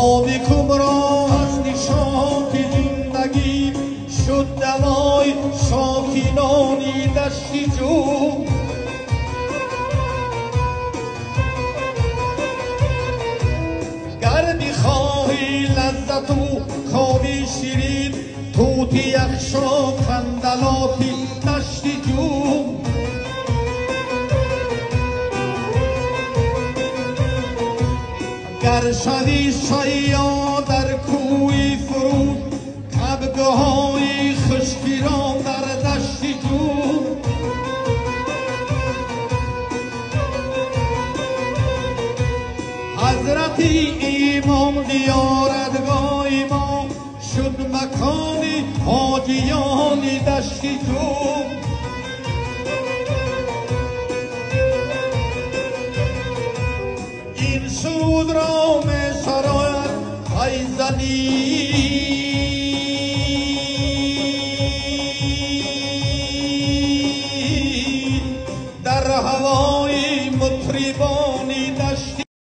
آبی کمرا از نشاط زندگی شد دوای شاکینانی دشتی جو گر بخواهی لذت و خوابی شیرین توتی یخشا کندلاتی دشتی جو گر شوی شیاد در کوی فرود کبگه های خشکی را در دشتی جو حضرتی امام دیاردگاه ما شد مکان حاجیان دشتی جو این سرود را می سراید فیضلی در هوای مطربان